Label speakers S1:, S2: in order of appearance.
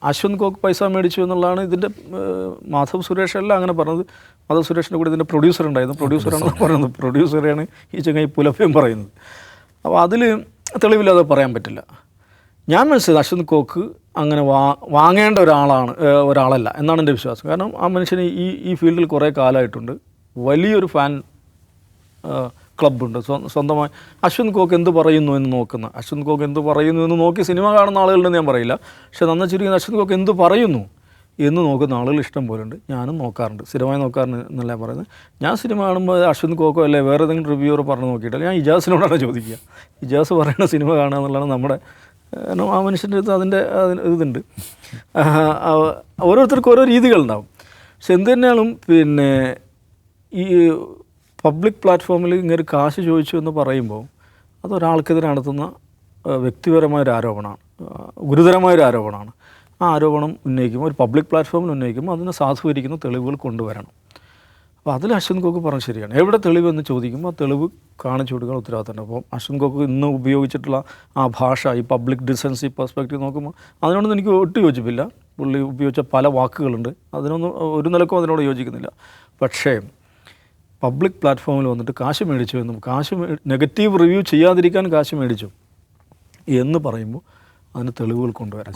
S1: Ashwanth coke പൈസ മേടിച്ചു എന്നുള്ളതാണ് ഇതിൻ്റെ മാധവ് സുരേഷ് അല്ല അങ്ങനെ പറഞ്ഞത്. മാധവ് സുരേഷിൻ്റെ കൂടെ ഇതിൻ്റെ പ്രൊഡ്യൂസർ ഉണ്ടായിരുന്നു. പ്രൊഡ്യൂസറാണെന്ന് പറയുന്നത്. പ്രൊഡ്യൂസറെയാണ് ഈ ചങ്ങായി പുലഭ്യം പറയുന്നത്. അപ്പോൾ അതിൽ തെളിവില്ലാതെ പറയാൻ പറ്റില്ല. ഞാൻ മനസ്സിലായത് അശ്വന്ത് കോക്ക് അങ്ങനെ വാങ്ങേണ്ട ഒരാളല്ല എന്നാണ് എൻ്റെ വിശ്വാസം. കാരണം ആ മനുഷ്യന് ഈ ഫീൽഡിൽ കുറേ കാലമായിട്ടുണ്ട്. വലിയൊരു ഫാൻ ക്ലബ്ബുണ്ട്. സ്വന്തമായി അശ്വന്ത് കോക്ക് എന്ത് പറയുന്നു എന്ന് നോക്കുന്ന, അശ്വന്ത് കോക്ക് എന്ത് പറയുന്നു എന്ന് നോക്കി സിനിമ കാണുന്ന ആളുകളുണ്ടെന്ന് ഞാൻ പറയില്ല. പക്ഷേ നന്ന ചുരുങ്ങി അശ്വന്ത് കോക്ക് എന്ത് പറയുന്നു എന്ന് നോക്കുന്ന ആളുകൾ ഇഷ്ടം പോലെ ഉണ്ട്. ഞാനും നോക്കാറുണ്ട്, സ്ഥിരമായി നോക്കാറുണ്ട് എന്നല്ല പറയുന്നത്. ഞാൻ സിനിമ കാണുമ്പോൾ അശ്വന്ത് കോക്കോ അല്ലെ വേറെ ഏതെങ്കിലും റിവ്യൂവർ പറഞ്ഞു നോക്കിയിട്ടില്ല. ഞാൻ ഇജാസിനോടാണ് ചോദിക്കുക. ഇജാസ് പറയുന്ന സിനിമ കാണുക എന്നുള്ളതാണ് നമ്മുടെ, കാരണം ആ മനുഷ്യൻ്റെ അടുത്ത് അതിൻ്റെ ഇതുണ്ട്. ഓരോരുത്തർക്കും ഓരോ രീതികളുണ്ടാവും. പക്ഷെ എന്ത് തന്നെയാലും പിന്നെ ഈ പബ്ലിക് പ്ലാറ്റ്ഫോമിൽ ഇങ്ങനെ കാശ് ചോദിച്ചു എന്ന് പറയുമ്പോൾ അതൊരാൾക്കെതിരെ നടത്തുന്ന വ്യക്തിപരമായൊരു ആരോപണമാണ്, ഗുരുതരമായൊരു ആരോപണമാണ്. ആ ആരോപണം ഉന്നയിക്കുമ്പോൾ ഒരു പബ്ലിക് പ്ലാറ്റ്ഫോമിൽ ഉന്നയിക്കുമ്പോൾ അതിനെ സാധൂകരിക്കുന്ന തെളിവുകൾ കൊണ്ടുവരണം. അപ്പോൾ അതിൽ അശ്വന്ത് കോക്ക് പറഞ്ഞ് ശരിയാണ്. എവിടെ തെളിവെന്ന് ചോദിക്കുമ്പോൾ ആ തെളിവ് കാണിച്ചു കൊടുക്കാൻ ഉത്തരവാദിത്തമുണ്ട്. അപ്പോൾ അശ്വന്ത് കോക്ക് ഇന്ന് ഉപയോഗിച്ചിട്ടുള്ള ആ ഭാഷ, ഈ പബ്ലിക് ഡിസൻസീവ് പെർസ്പെക്റ്റീവ് നോക്കുമ്പോൾ അതിനോടൊന്നും എനിക്ക് ഒട്ടും യോജിപ്പില്ല. പുള്ളി ഉപയോഗിച്ച പല വാക്കുകളുണ്ട്, അതിനൊന്നും ഒരു നിലക്കും അതിനോട് യോജിക്കുന്നില്ല. പക്ഷേ പബ്ലിക് പ്ലാറ്റ്ഫോമിൽ വന്നിട്ട് കാശ് മേടിച്ചു എന്നും നെഗറ്റീവ് റിവ്യൂ ചെയ്യാതിരിക്കാൻ കാശ് മേടിച്ചു എന്ന് പറയുമ്പോൾ അതിന് തെളിവുകൾ കൊണ്ടുവരാം.